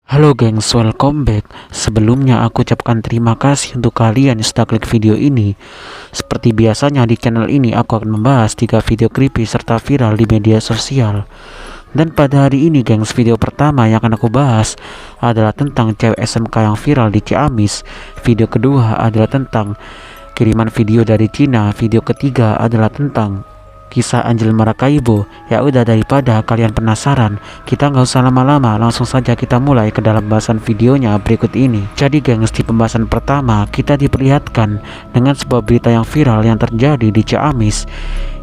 Halo gengs, welcome back. Sebelumnya aku ucapkan terima kasih untuk kalian yang sudah klik video ini. Seperti biasanya di channel ini aku akan membahas 3 video creepy serta viral di media sosial. Dan pada hari ini gengs, video pertama yang akan aku bahas adalah tentang cewek SMK yang viral di Ciamis. Video kedua adalah tentang kiriman video dari Cina. Video ketiga adalah tentang kisah Angel Maracaibo. Ya udah, daripada kalian penasaran, kita nggak usah lama-lama, langsung saja kita mulai ke dalam bahasan videonya berikut ini. Jadi gengs, di pembahasan pertama kita diperlihatkan dengan sebuah berita yang viral yang terjadi di Ciamis,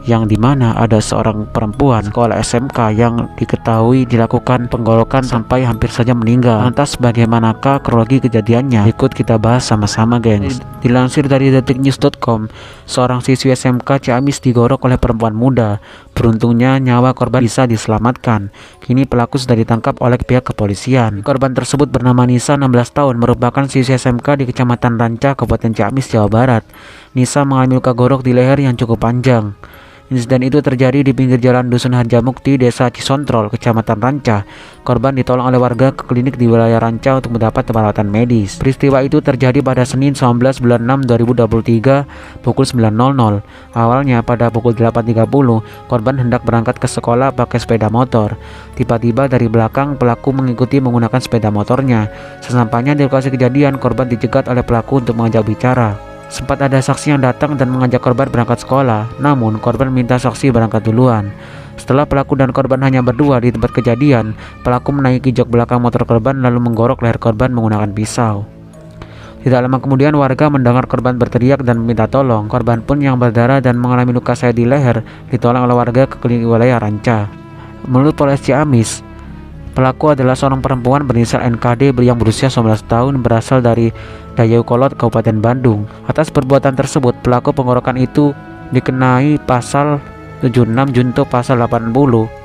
yang dimana ada seorang perempuan sekolah SMK yang diketahui dilakukan penggorokan sampai hampir saja meninggal. Lantas bagaimanakah kronologi kejadiannya? Ikut kita bahas sama-sama gengs. Dilansir dari detiknews.com, seorang siswi SMK Ciamis digorok oleh perempuan muda. Beruntungnya nyawa korban bisa diselamatkan. Kini pelaku sudah ditangkap oleh pihak kepolisian. Korban tersebut bernama Nisa, 16 tahun, merupakan siswi SMK di Kecamatan Ranca, Kabupaten Ciamis, Jawa Barat. Nisa mengalami luka gorok di leher yang cukup panjang. Insiden itu terjadi di pinggir jalan Dusun Harjamukti, Desa Cisontrol, Kecamatan Ranca. Korban ditolong oleh warga ke klinik di wilayah Ranca untuk mendapat perawatan medis. Peristiwa itu terjadi pada Senin 19 bulan 6 2023 pukul 9.00. Awalnya pada pukul 8.30, korban hendak berangkat ke sekolah pakai sepeda motor. Tiba-tiba dari belakang pelaku mengikuti menggunakan sepeda motornya. Sesampainya di lokasi kejadian, korban dicegat oleh pelaku untuk mengajak bicara. Sempat ada saksi yang datang dan mengajak korban berangkat sekolah, namun korban minta saksi berangkat duluan. Setelah pelaku dan korban hanya berdua di tempat kejadian, pelaku menaiki jok belakang motor korban lalu menggorok leher korban menggunakan pisau. Tidak lama kemudian warga mendengar korban berteriak dan meminta tolong. Korban pun yang berdarah dan mengalami luka sayat di leher ditolong oleh warga ke klinik wilayah Ranca. Menurut Polres Ciamis, pelaku adalah seorang perempuan berinisial NKD yang berusia 19 tahun, berasal dari Dayeuhkolot, Kabupaten Bandung. Atas perbuatan tersebut, pelaku penggorokan itu dikenai pasal 76 junto pasal 80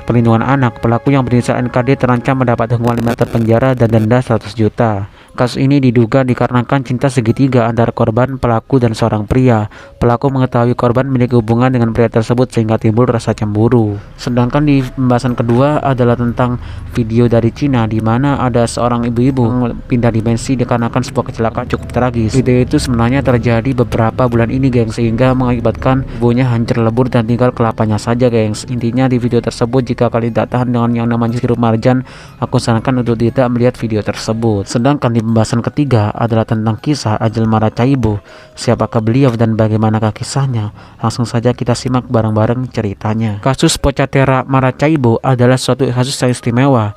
perlindungan anak. Pelaku yang berinisial NKD terancam mendapat hukuman 5 tahun penjara dan denda 100 juta. Kasus ini diduga dikarenakan cinta segitiga antara korban, pelaku, dan seorang pria. Pelaku mengetahui korban memiliki hubungan dengan pria tersebut sehingga timbul rasa cemburu. Sedangkan di pembahasan kedua adalah tentang video dari Cina, di mana ada seorang ibu-ibu pindah dimensi dikarenakan sebuah kecelakaan cukup tragis. Video itu sebenarnya terjadi beberapa bulan ini gengs, sehingga mengakibatkan ibunya hancur lebur dan tinggal kelapanya saja gengs. Intinya di video tersebut, jika kalian tidak tahan dengan yang namanya sirup marjan, aku sarankan untuk tidak melihat video tersebut. Sedangkan di pembahasan ketiga adalah tentang kisah Angel Maracaibo. Siapakah beliau dan bagaimanakah kisahnya? Langsung saja kita simak bareng-bareng ceritanya. Kasus Pocatera Maracaibo adalah suatu kasus yang istimewa.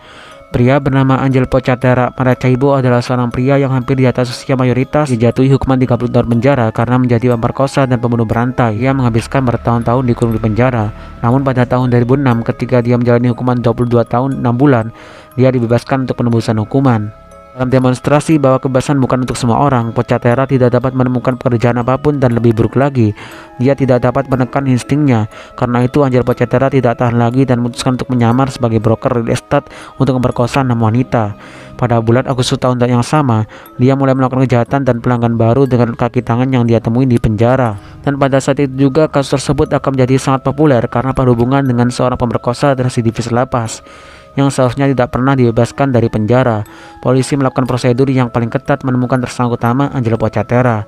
Pria bernama Angel Pocatera Maracaibo adalah seorang pria yang hampir di atas usia mayoritas, dijatuhi hukuman 30 tahun penjara karena menjadi pemerkosa dan pembunuh berantai. Ia menghabiskan bertahun-tahun dikurung di penjara. Namun pada tahun 2006, ketika dia menjalani hukuman 22 tahun 6 bulan, dia dibebaskan untuk penembusan hukuman. Dalam demonstrasi bahwa kebebasan bukan untuk semua orang, Pocatera tidak dapat menemukan pekerjaan apapun, dan lebih buruk lagi, dia tidak dapat menekan instingnya. Karena itu Angel Pocatera tidak tahan lagi dan memutuskan untuk menyamar sebagai broker real estate untuk memperkosa 6 wanita. Pada bulan Agustus tahun yang sama, dia mulai melakukan kejahatan dan pelanggan baru dengan kaki tangan yang dia temui di penjara. Dan pada saat itu juga kasus tersebut akan menjadi sangat populer karena berhubungan dengan seorang pemerkosa dan residivis lapas yang seharusnya tidak pernah dibebaskan dari penjara. Polisi melakukan prosedur yang paling ketat menemukan tersangka utama, Angel Pocatera.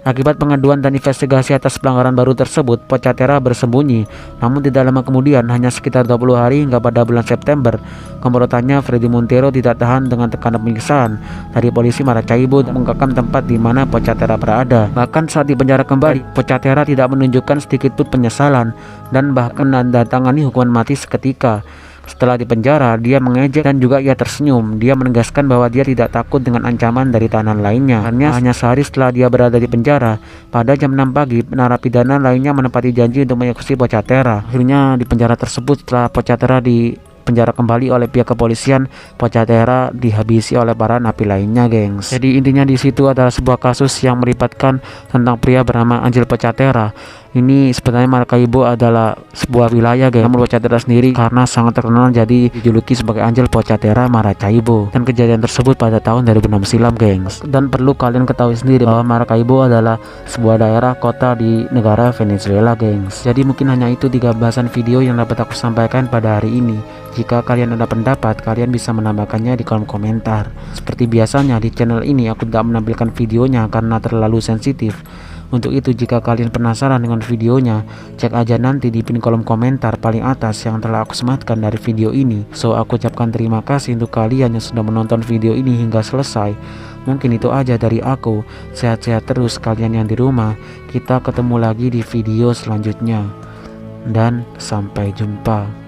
Akibat pengaduan dan investigasi atas pelanggaran baru tersebut, Pocatera bersembunyi. Namun tidak lama kemudian, hanya sekitar 20 hari hingga pada bulan September, komplotannya Freddy Montero tidak tahan dengan tekanan penyiksaan dari polisi Maracaibo untuk mengungkapkan tempat di mana Pocatera berada. Bahkan saat di penjara kembali, Pocatera tidak menunjukkan sedikit pun penyesalan dan bahkan menandatangani hukuman mati seketika. Setelah di penjara, dia mengejek dan juga ia tersenyum. Dia menegaskan bahwa dia tidak takut dengan ancaman dari tahanan lainnya. Hanya sehari setelah dia berada di penjara, pada jam 6 pagi, narapidana lainnya menepati janji untuk mengeksekusi Pocatera. Akhirnya di penjara tersebut, setelah Pocatera di penjara kembali oleh pihak kepolisian, Pocatera dihabisi oleh para napi lainnya gengs. Jadi intinya di situ adalah sebuah kasus yang melibatkan tentang pria bernama Angel Pocatera Ini sebenarnya Maracaibo adalah sebuah wilayah geng. Namun Bocatera sendiri karena sangat terkenal jadi dijuluki sebagai Anjel Bocatera Maracaibo. Dan kejadian tersebut pada tahun 2006 silam gengs. Dan perlu kalian ketahui sendiri bahwa Maracaibo adalah sebuah daerah kota di negara Venezuela gengs. Jadi mungkin hanya itu 3 bahasan video yang dapat aku sampaikan pada hari ini. Jika kalian ada pendapat, kalian bisa menambahkannya di kolom komentar. Seperti biasanya di channel ini aku tidak menampilkan videonya karena terlalu sensitif. Untuk itu jika kalian penasaran dengan videonya, cek aja nanti di pin kolom komentar paling atas yang telah aku sematkan dari video ini. So aku ucapkan terima kasih untuk kalian yang sudah menonton video ini hingga selesai. Mungkin itu aja dari aku. Sehat-sehat terus kalian yang di rumah. Kita ketemu lagi di video selanjutnya. Dan sampai jumpa.